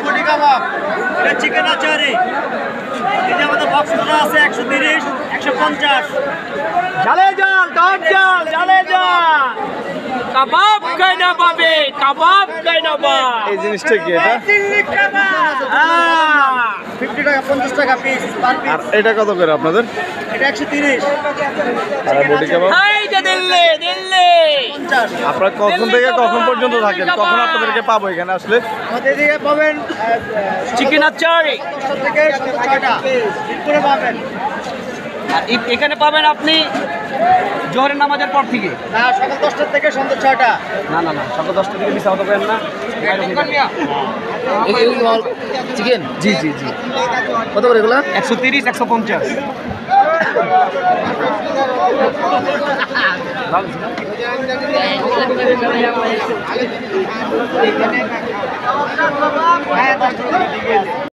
Body কাবাব, এটা chicken achari, এটা আমাদের বক্স করা আছে 130, 150। জালে জাল, টক জাল, জালে জাল। কাবাব খাইনা পাবে, কাবাব খাইনা পা। এই জিনিসটা কি এটা? চিল্লি কাবাব। 50 টাকা, 50 টাকা পিস পার আর পিস। এটা কত করে আপনাদের? এটা 130, আর বডি কাবাব? এই যে দিল্লি, দিল্লি। 50। আপনারা কখন থেকে কখন পর্যন্ত থাকেন? কখন আপনাদেরকে পাবো এখানে আসলে? আমাদের এদিকে পাবেন চিকেন আচারি। 10টা থেকে সন্ধ্যা 6টা করে পাবেন। আর এখানে পাবেন আপনি জোহরের নামাজের পর থেকে। না, সকাল 10টা থেকে সন্ধ্যা 6টা। না না না, সকাল 10টা থেকে মিস হতে পারেন না। চিকেন জি জি জি, কত করে এগুলো? 130, 150।